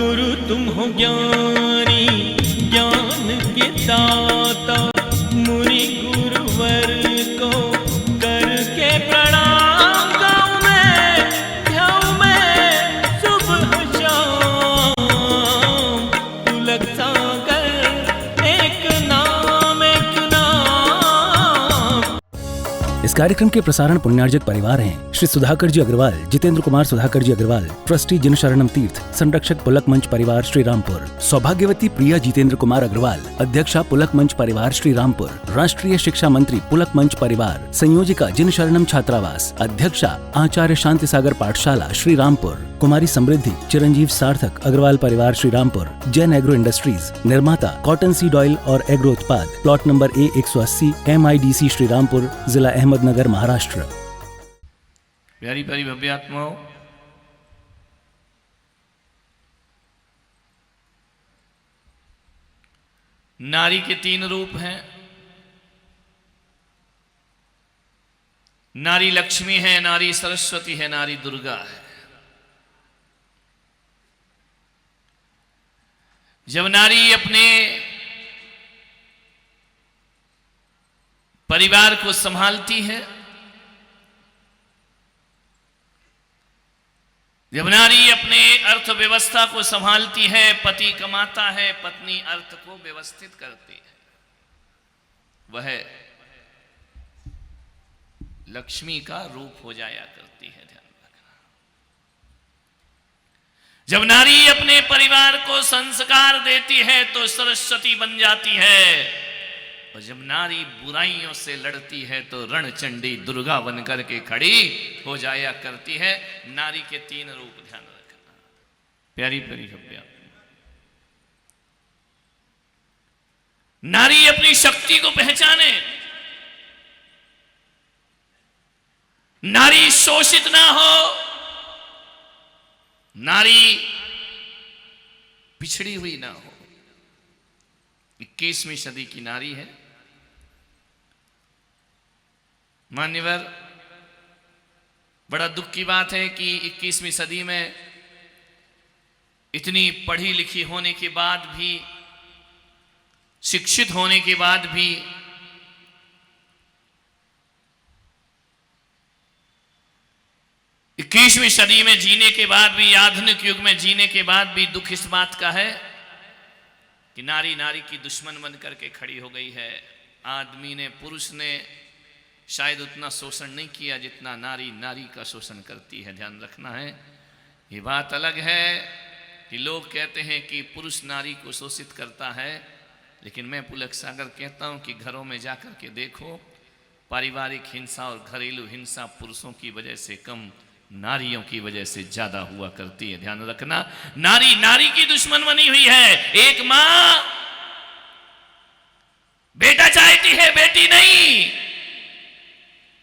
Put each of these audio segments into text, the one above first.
गुरु तुम हो ज्ञानी ज्ञान के दाता, मुनि गुरुवर को करके प्रणाम गाऊं मैं, ध्याऊं मैं सुबह शाम। पुलक सागर एक नाम एक नाम। इस कार्यक्रम के प्रसारण पुण्यार्जक परिवार हैं श्री सुधाकर जी अग्रवाल, जितेंद्र कुमार सुधाकर जी अग्रवाल, ट्रस्टी जिन शरणम तीर्थ, संरक्षक पुलक मंच परिवार श्री रामपुर, सौभाग्यवती प्रिया जितेंद्र कुमार अग्रवाल, अध्यक्षा पुलक मंच परिवार श्री रामपुर, राष्ट्रीय शिक्षा मंत्री पुलक मंच परिवार, संयोजिका जिन शरणम छात्रावास, अध्यक्षा आचार्य शांति सागर पाठशाला श्री रामपुर, कुमारी समृद्धि चिरंजीव सार्थक अग्रवाल परिवार श्री रामपुर, जैन एग्रो इंडस्ट्रीज, निर्माता कॉटन सीड ऑयल और एग्रो उत्पाद, plot number A180 MIDC Shri Rampur, जिला अहमदनगर, महाराष्ट्र। प्यारी प्यारी भव्य आत्माओं, नारी के 3 रूप हैं। नारी लक्ष्मी है, नारी सरस्वती है, नारी दुर्गा है। जब नारी अपने परिवार को संभालती है, जब नारी अपने अर्थव्यवस्था को संभालती है, पति कमाता है, पत्नी अर्थ को व्यवस्थित करती है, वह लक्ष्मी का रूप हो जाया करती है। ध्यान रखना, जब नारी अपने परिवार को संस्कार देती है तो सरस्वती बन जाती है, और जब नारी बुराइयों से लड़ती है तो रणचंडी दुर्गा बनकर के खड़ी हो जाया करती है। नारी के 3 रूप ध्यान रखना। प्यारी प्यारी भव्य, नारी अपनी शक्ति को पहचाने, नारी शोषित ना हो, नारी पिछड़ी हुई ना हो। 21वीं सदी की नारी है। मान्यवर, बड़ा दुख की बात है कि 21वीं सदी में इतनी पढ़ी लिखी होने के बाद भी, शिक्षित होने के बाद भी, इक्कीसवीं सदी में जीने के बाद भी, आधुनिक युग में जीने के बाद भी दुख इस बात का है कि नारी नारी की दुश्मन बन करके खड़ी हो गई है। आदमी ने, पुरुष ने शायद उतना शोषण नहीं किया जितना नारी नारी का शोषण करती है। ध्यान रखना है। ये बात अलग है कि लोग कहते हैं कि पुरुष नारी को शोषित करता है, लेकिन मैं पुलक सागर कहता हूं कि घरों में जाकर के देखो, पारिवारिक हिंसा और घरेलू हिंसा पुरुषों की वजह से कम, नारियों की वजह से ज्यादा हुआ करती है। ध्यान रखना, नारी नारी की दुश्मन बनी हुई है। एक मां बेटा चाहती है, बेटी नहीं।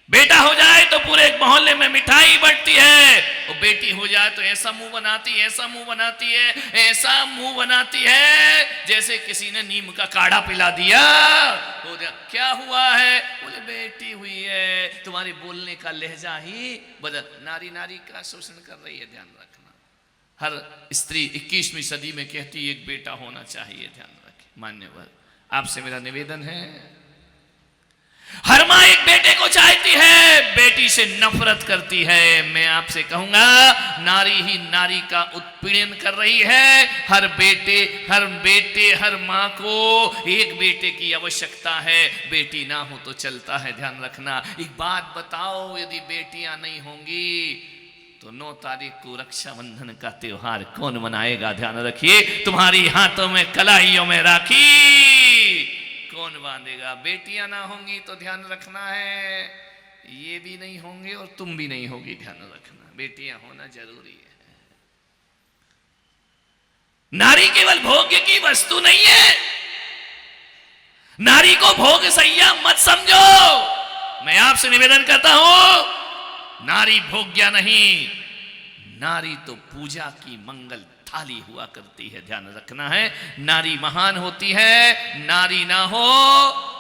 बेटा हो जाए तो पूरे मोहल्ले में मिठाई बंटती है, और बेटी हो जाए तो ऐसा मुंह बनाती है, ऐसा मुंह बनाती है, ऐसा मुंह बनाती है जैसे किसी ने नीम का काढ़ा पिला दिया। हो जा, क्या हुआ है? बोले बेटी हुई है, तुम्हारे बोलने का लहजा ही बदल। नारी नारी का शोषण कर रही है। ध्यान रखना, हर स्त्री 21वीं सदी में कहती एक बेटा होना चाहिए। ध्यान रखें। मान्यवर, आपसे मेरा निवेदन है, हर मां एक बेटे को चाहती है, बेटी से नफरत करती है। मैं आपसे कहूंगा, नारी ही नारी का उत्पीड़न कर रही है। हर बेटे, हर मां को एक बेटे की आवश्यकता है, बेटी ना हो तो चलता है। ध्यान रखना। एक बात बताओ, यदि बेटियां नहीं होंगी तो 9 तारीख को रक्षाबंधन का त्योहार कौन मनाएगा? ध्यान रखिए। तुम्हारी हाथों में, कलाइयों में राखी कौन बांधेगा? बेटियां ना होंगी तो ध्यान रखना है, ये भी नहीं होंगे और तुम भी नहीं होगी। ध्यान रखना, बेटियां होना जरूरी है। नारी केवल भोग्य की वस्तु नहीं है। नारी को भोग सैया मत समझो। मैं आपसे निवेदन करता हूं, नारी भोग्य नहीं, नारी तो पूजा की मंगल थाली हुआ करती है। ध्यान रखना है। नारी महान होती है, नारी ना हो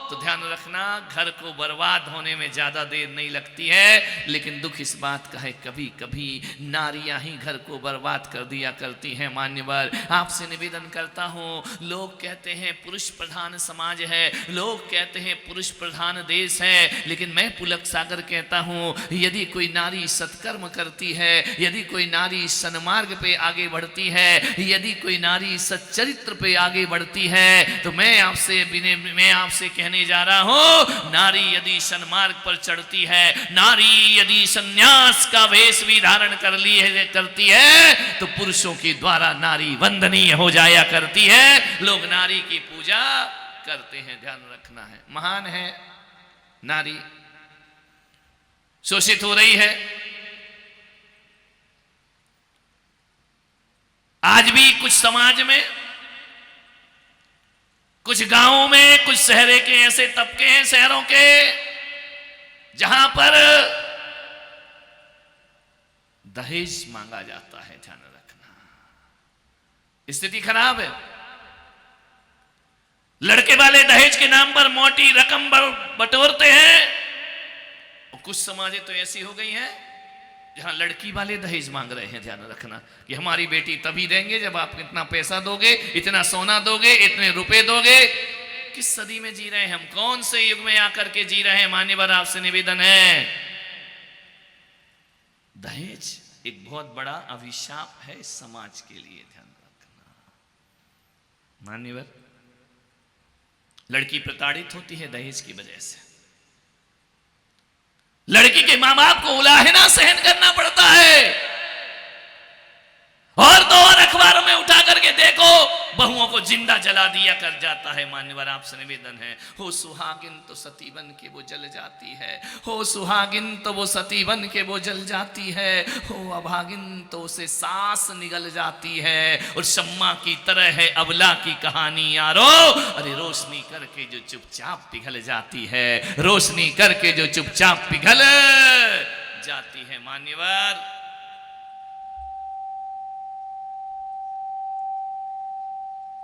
तो ध्यान रखना घर को बर्बाद होने में ज्यादा देर नहीं लगती है। लेकिन दुख इस बात का है कभी कभी नारियां ही घर को बर्बाद कर दिया करती हैं। मान्यवर, आपसे निवेदन करता हूं, लोग कहते हैं पुरुष प्रधान समाज है, लोग कहते हैं पुरुष प्रधान देश है, लेकिन मैं पुलक सागर कहता हूं यदि कोई नारी सत्कर्म करती है, यदि कोई नारी सन्मार्ग पे आगे बढ़ती है, यदि कोई नारी सच्चरित्र पे आगे बढ़ती है, तो मैं आपसे कहने जा रहा हूं, नारी यदि सन्मार्ग पर चढ़ती है, नारी यदि संन्यास का वेश भी धारण करती है, तो पुरुषों के द्वारा नारी वंदनीय हो जाया करती है। लोग नारी की पूजा करते हैं, ध्यान रखना है। महान है नारी, शोषित हो रही है। आज भी कुछ समाज में, कुछ गांवों में, कुछ शहरों के ऐसे तबके हैं, शहरों के, जहां पर दहेज मांगा जाता है। ध्यान रखना, स्थिति खराब है। लड़के वाले दहेज के नाम पर मोटी रकम बटोरते हैं, और कुछ समाजें तो ऐसी हो गई हैं जहां लड़की वाले दहेज मांग रहे हैं। ध्यान रखना कि हमारी बेटी तभी देंगे जब आप इतना पैसा दोगे, इतना सोना दोगे, इतने रुपए दोगे। किस सदी में जी रहे हैं हम, कौन से युग में आकर के जी रहे हैं। मान्यवर, आपसे निवेदन है, दहेज एक बहुत बड़ा अभिशाप है इस समाज के लिए। ध्यान रखना मान्यवर, लड़की प्रताड़ित होती है दहेज की वजह से। लड़की के मां बाप को उलाहना सहन करना पड़ता है। और तो और अखबारों में उठा करके देखो, बहुओं को जिंदा जला दिया कर जाता है। मान्यवर, आपसे निवेदन है, हो सुहागिन तो सती बन के वो जल जाती है, हो सुहागिन तो वो सती बन के वो जल जाती है, हो अभागिन तो उसे सांस निगल जाती है। और शम्मा की तरह है अबला की कहानी यारो, अरे रोशनी करके जो चुपचाप पिघल जाती है, रोशनी करके जो चुपचाप पिघल जाती है। मान्यवर,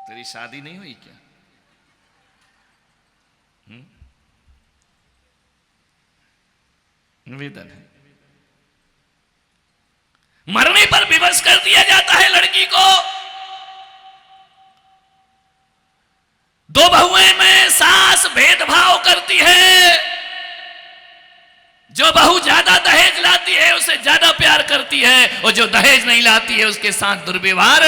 तेरी शादी नहीं हुई क्या? निवेदन है, मरने पर विवश कर दिया जाता है लड़की को। दो बहुएं में सास भेदभाव करती है। जो बहू ज्यादा दहेज लाती है उसे ज्यादा प्यार करती है, और जो दहेज नहीं लाती है उसके साथ दुर्व्यवहार।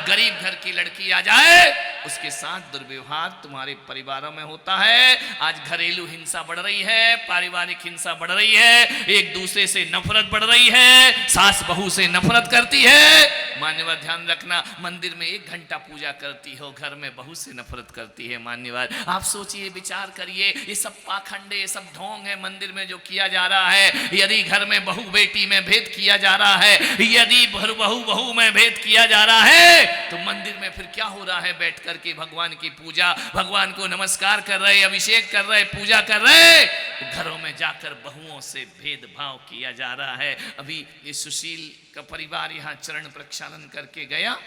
गरीब घर की लड़की आ जाए, उसके साथ दुर्व्यवहार तुम्हारे परिवारों में होता है। आज घरेलू हिंसा बढ़ रही है, पारिवारिक हिंसा बढ़ रही है, एक दूसरे से नफरत बढ़ रही है, सास बहू से नफरत करती है। मान्यवर, ध्यान रखना, मंदिर में 1 घंटा पूजा करती हो, घर में बहू से नफरत करती है। मान्यवर, आप सोचिए, विचार करिए, ये सब पाखंड, ये सब ढोंग है मंदिर में जो किया जा रहा है। यदि घर में बहू बेटी में भेद किया जा रहा है, यदि बहू में भेद किया जा रहा है, तो मंदिर में फिर क्या हो रहा है? बैठ करके भगवान की पूजा, भगवान को नमस्कार कर रहे, अभिषेक कर रहे, पूजा कर रहे, घरों में जाकर बहुओं से भेदभाव किया जा रहा है। अभी ये सुशील का परिवार यहां चरण प्रक्षालन करके गया।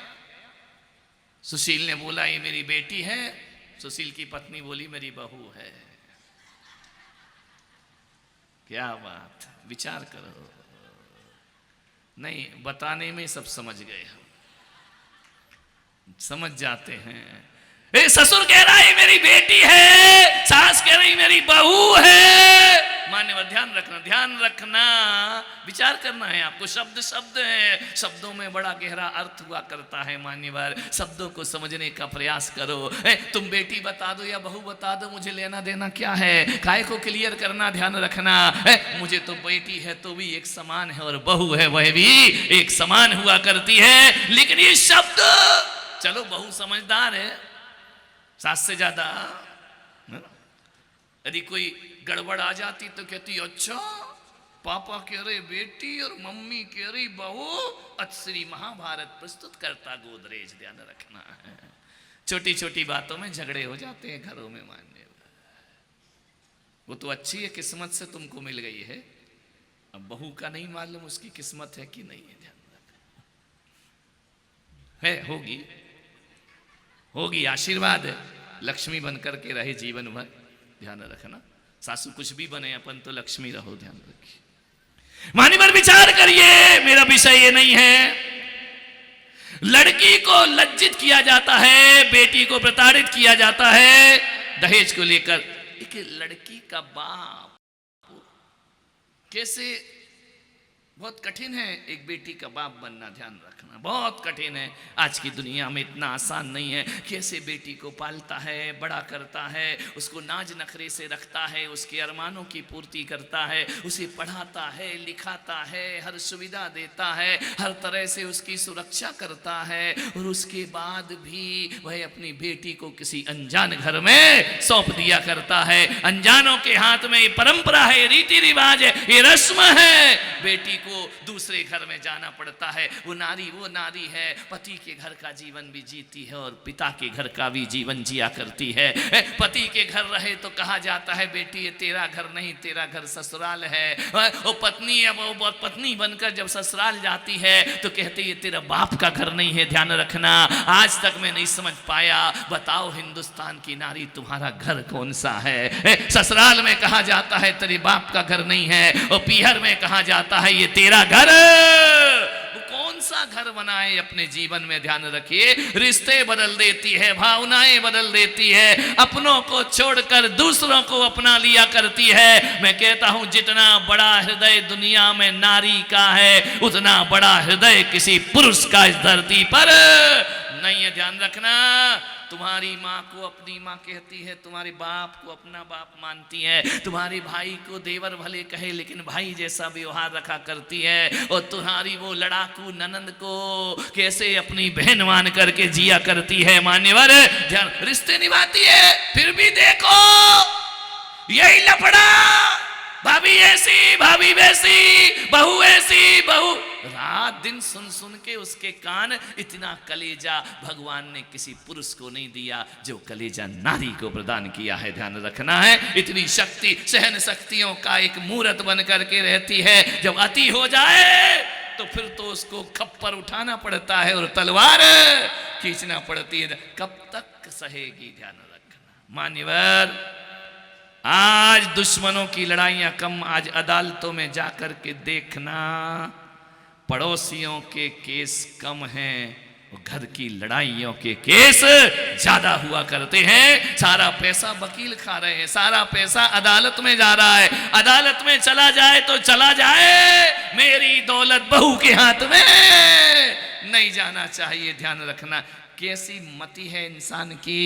सुशील ने बोला ये मेरी बेटी है, सुशील की पत्नी बोली मेरी बहू है। क्या बात, विचार करो। नहीं, बताने में सब समझ गए, हम समझ जाते हैं। ए, ससुर कह रहा है मेरी बेटी है, सास कह रही मेरी बहू है। मान्यवर, ध्यान रखना, ध्यान रखना, विचार करना है आपको। शब्द शब्द है, शब्दों में बड़ा गहरा अर्थ हुआ करता है। मान्यवर, शब्दों को समझने का प्रयास करो। तुम बेटी बता दो या बहू बता दो, मुझे लेना देना क्या है? काय को क्लियर करना, ध्यान रखना। मुझे तो बेटी है तो भी एक समान है, और बहू है वह भी एक समान हुआ करती है। लेकिन ये शब्द, चलो बहू समझदार है सास से ज्यादा, यदि कोई गड़बड़ आ जाती तो कहती अच्छा पापा कह रहे बेटी और मम्मी कह रही बहू। श्री महाभारत प्रस्तुत करता गोदरेज। ध्यान रखना है, छोटी छोटी बातों में झगड़े हो जाते हैं घरों में। मानने वो तो अच्छी है, किस्मत से तुमको मिल गई है। अब बहू का नहीं मालूम उसकी किस्मत है कि नहीं है। ध्यान रखना है, होगी, आशीर्वाद है, लक्ष्मी बन करके रहे जीवन भर। ध्यान रखना। सासू कुछ भी बने, अपन तो लक्ष्मी रहो, ध्यान रखिए। मान्यवर विचार करिए, मेरा विषय ये नहीं है। लड़की को लज्जित किया जाता है, बेटी को प्रताड़ित किया जाता है दहेज को लेकर। एक लड़की का बाप कैसे, बहुत कठिन है एक बेटी का बाप बनना, ध्यान रखना बहुत कठिन है। आज की दुनिया में इतना आसान नहीं है। कैसे बेटी को पालता है, बड़ा करता है, उसको नाज नखरे से रखता है, उसके अरमानों की पूर्ति करता है, उसे पढ़ाता है, लिखाता है, हर सुविधा देता है, हर तरह से उसकी सुरक्षा करता है, और उसके बाद भी वह अपनी बेटी को किसी अनजान घर में सौंप दिया करता है। अनजानों के हाथ में ये परंपरा है, रीति रिवाज है, ये रस्म है। बेटी को दूसरे घर में जाना पड़ता है। वो नारी है, पति के घर का जीवन भी जीती है और पिता के घर का भी जीवन जिया करती है। पति के घर रहे तो कहा जाता है बेटी ये तेरा घर नहीं, तेरा घर ससुराल है। वो पत्नी, अब वो पत्नी बनकर जब ससुराल जाती है तो कहती है तेरा बाप का घर नहीं है। ध्यान रखना, आज तक मैं नहीं समझ पाया, बताओ हिंदुस्तान की नारी तुम्हारा घर कौन सा है? ससुराल में कहा जाता है तेरे बाप का घर नहीं है, और पीहर में कहा जाता है ये तेरा घर। वो कौन सा घर बनाए अपने जीवन में, ध्यान रखिए। रिश्ते बदल देती है, भावनाएं बदल देती है, अपनों को छोड़कर दूसरों को अपना लिया करती है। मैं कहता हूं जितना बड़ा हृदय दुनिया में नारी का है, उतना बड़ा हृदय किसी पुरुष का इस धरती पर नहीं है। ध्यान रखना, तुम्हारी माँ को अपनी माँ कहती है, तुम्हारे बाप को अपना बाप मानती है, तुम्हारे भाई को देवर भले कहे लेकिन भाई जैसा व्यवहार रखा करती है, और तुम्हारी वो लड़ाकू ननंद को कैसे अपनी बहन मान करके जिया करती है। मान्यवर ध्यान, रिश्ते निभाती है, फिर भी देखो यही लफड़ा, भाभी ऐसी, भाभी वैसी, बहू ऐसी, बहू। रात दिन सुन सुन के उसके कान, इतना कलेजा भगवान ने किसी पुरुष को नहीं दिया जो कलेजा नारी को प्रदान किया है। ध्यान रखना है, इतनी शक्ति, सहन शक्तियों का एक मूर्त बन करके रहती है। जब अति हो जाए तो फिर तो उसको खप्पर उठाना पड़ता है और तलवार खींचना पड़ती है। कब तक सहेगी? ध्यान रखना मान्यवर, आज दुश्मनों की लड़ाइयां कम, आज अदालतों में जाकर के देखना पड़ोसियों के केस कम हैं, घर की लड़ाइयों के केस ज्यादा हुआ करते हैं। सारा पैसा वकील खा रहे हैं, सारा पैसा अदालत में जा रहा है। अदालत में चला जाए तो चला जाए, मेरी दौलत बहू के हाथ में नहीं जाना चाहिए। ध्यान रखना, कैसी मति है इंसान की।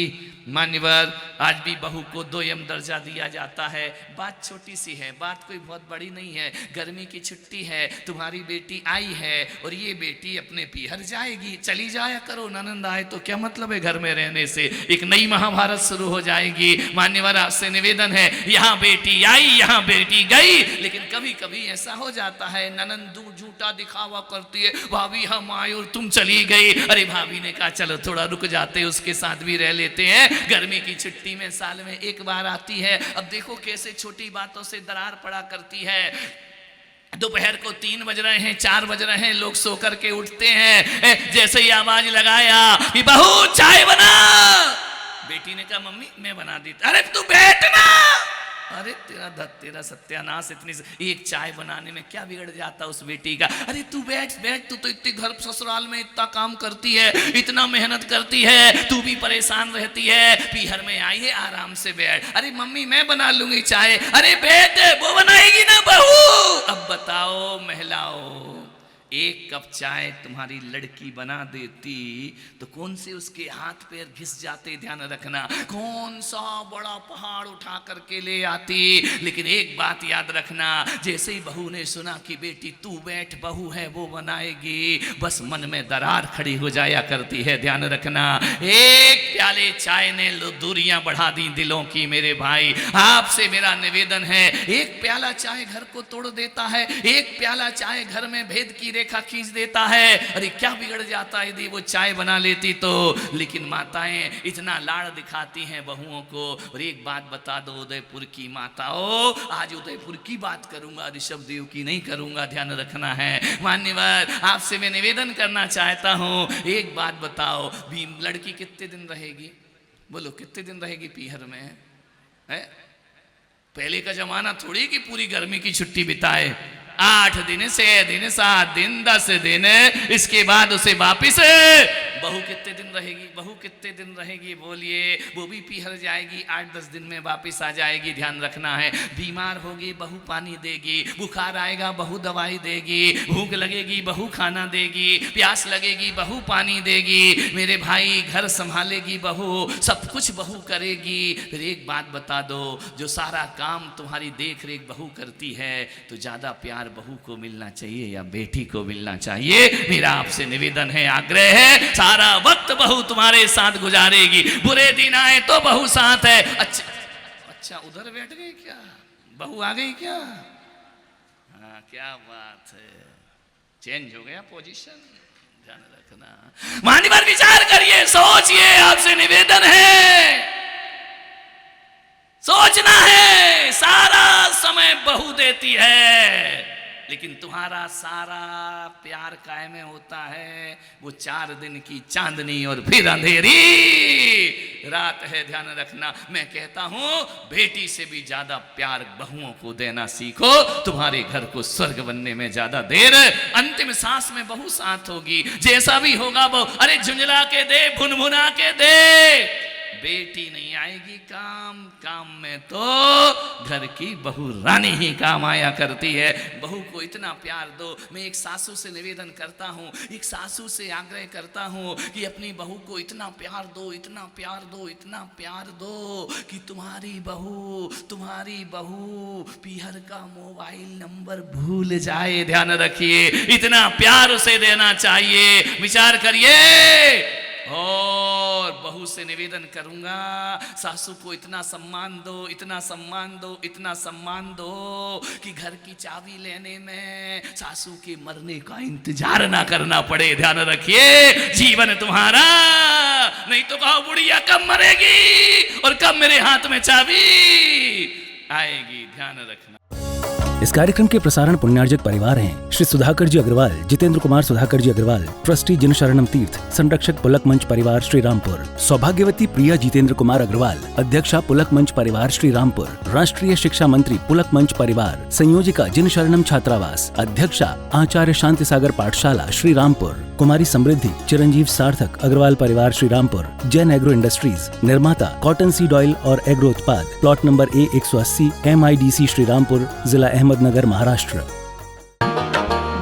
मान्यवर, आज भी बहू को 2 दर्जा दिया जाता है। बात छोटी सी है, बात कोई बहुत बड़ी नहीं है। गर्मी की छुट्टी है, तुम्हारी बेटी आई है और ये बेटी अपने पीहर जाएगी, चली जाया करो, ननंद आए तो क्या मतलब है घर में रहने से, एक नई महाभारत शुरू हो जाएगी। मान्यवर, आपसे निवेदन है, यहाँ बेटी आई, यहाँ बेटी गई, लेकिन कभी कभी ऐसा हो जाता है ननंद झूठा दिखावा करती है, भाभी हम आए और तुम चली गई। अरे भाभी ने कहा चलो थोड़ा रुक जाते, उसके साथ भी रह लेते हैं। गर्मी की छुट्टी में साल में एक बार आती है। अब देखो कैसे छोटी बातों से दरार पड़ा करती है। दोपहर को 3 बज रहे हैं, 4 बज रहे हैं, लोग सो करके उठते हैं, जैसे ही आवाज लगाया कि बहू चाय बना, बेटी ने कहा मम्मी मैं बना दी। अरे तू बैठना। अरे तेरा सत्यानाश, इतनी एक चाय बनाने में क्या बिगड़ जाता उस बेटी का। अरे तू बैठ, तू तो इतनी घर ससुराल में इतना काम करती है, इतना मेहनत करती है, तू भी परेशान रहती है, पीहर में आई है, आराम से बैठ। अरे मम्मी मैं बना लूंगी चाय। अरे बैठ, वो बनाएगी ना बहू। अब बताओ महिलाओं, एक कप चाय तुम्हारी लड़की बना देती तो कौन से उसके हाथ पैर घिस जाते। ध्यान रखना, कौन सा बड़ा पहाड़ उठा करके ले आती। लेकिन एक बात याद रखना, जैसे ही बहू ने सुना कि बेटी तू बैठ, बहू है वो बनाएगी, बस मन में दरार खड़ी हो जाया करती है। ध्यान रखना, एक प्याले चाय ने दूरियां बढ़ा दी दिलों की। मेरे भाई, आपसे मेरा निवेदन है, एक प्याला चाय घर को तोड़ देता है, एक प्याला चाय घर में भेद की रेखा खींच देता है। अरे क्या बिगड़ जाता है यदि वो चाय बना लेती तो। लेकिन माताएं इतना लाड़ दिखाती हैं बहुओं को। और एक बात बता दो उदयपुर की माताओं, आज उदयपुर की बात करूंगा, ऋषभ देव की नहीं करूंगा, ध्यान रखना है। मान्यवर, आपसे मैं निवेदन करना चाहता हूं, एक बात बताओ, लड़की कितने दिन रहेगी? बोलो कितने दिन रहेगी पीहर में? है पहले का जमाना थोड़ी कि पूरी गर्मी की छुट्टी बिताए, 8 दिन, 6 दिन, 7 दिन, 10 दिन, इसके बाद उसे वापिस बहू कितने दिन रहेगी, बहू कितने दिन रहेगी बोलिए, वो भी पिहर जाएगी, 8-10 दिन में वापिस आ जाएगी। ध्यान रखना है, बीमार होगी बहू पानी देगी, बुखार आएगा बहू दवाई देगी, भूख लगेगी बहू खाना देगी, प्यास लगेगी बहू पानी देगी, मेरे भाई घर संभालेगी बहू, सब कुछ बहू करेगी। फिर एक बात बता दो, जो सारा काम तुम्हारी देख रेख बहू करती है, तो ज्यादा प्यार बहू को मिलना चाहिए या बेटी को मिलना चाहिए? मेरा आपसे निवेदन है, आग्रह है, सारा वक्त बहू तुम्हारे साथ गुजारेगी, बुरे दिन आए तो बहू साथ है। अच्छा उधर बैठ गई क्या, बहू आ गई क्या? हाँ क्या बात है, चेंज हो गया पोजीशन, ध्यान रखना। मानी पर विचार करिए, सोचिए, आपसे निवेदन है, सोचना है। सारा समय बहू देती है, लेकिन तुम्हारा सारा प्यार काय में होता है? वो 4 दिन की चांदनी और फिर अंधेरी रात है। ध्यान रखना, मैं कहता हूं बेटी से भी ज्यादा प्यार बहुओं को देना सीखो, तुम्हारे घर को स्वर्ग बनने में ज्यादा देर, अंतिम सांस में बहू साथ होगी, जैसा भी होगा वो, अरे झुंझला के दे, भुनभुना के दे, बेटी नहीं आएगी काम में तो घर की बहू रानी ही काम आया करती है। बहू को इतना प्यार दो। मैं एक सासू से निवेदन करता हूँ, एक सासू से आग्रह करता हूँ कि अपनी बहू को इतना प्यार दो, इतना प्यार दो, इतना प्यार दो कि तुम्हारी बहू पीहर का मोबाइल नंबर भूल जाए। ध्यान रखिए, इतना प्यार उसे देना चाहिए। विचार करिए। और बहू से निवेदन करूंगा, सासू को इतना सम्मान दो, इतना सम्मान दो, इतना सम्मान दो कि घर की चाबी लेने में सासू के मरने का इंतजार ना करना पड़े। ध्यान रखिए, जीवन तुम्हारा, नहीं तो कहो बुढ़िया कब मरेगी और कब मेरे हाथ में चाबी आएगी। ध्यान रखना। इस कार्यक्रम के प्रसारण पुण्यार्जक परिवार हैं श्री सुधाकर जी अग्रवाल, जितेंद्र कुमार सुधाकर जी अग्रवाल, ट्रस्टी जिन शरणम तीर्थ, संरक्षक पुलक मंच परिवार श्री रामपुर, सौभाग्यवती प्रिया जितेंद्र कुमार अग्रवाल, अध्यक्षा पुलक मंच परिवार श्री रामपुर, राष्ट्रीय शिक्षा मंत्री पुलक मंच परिवार, संयोजिका जिन शरणम छात्रावास, अध्यक्षा आचार्य शांति सागर पाठशाला श्री रामपुर, कुमारी समृद्धि चिरंजीव सार्थक अग्रवाल परिवार श्री रामपुर, जैन एग्रो इंडस्ट्रीज, निर्माता कॉटन सीड ऑयल और एग्रो उत्पाद, plot number A180, MIDC Shri Rampur, जिला अहमदनगर, महाराष्ट्र।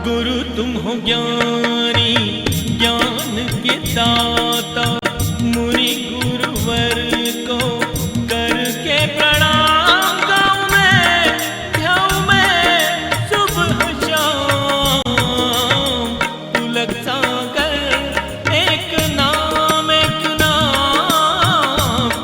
गुरु तुम हो ज्ञानी, ज्ञान के दाता, मुनि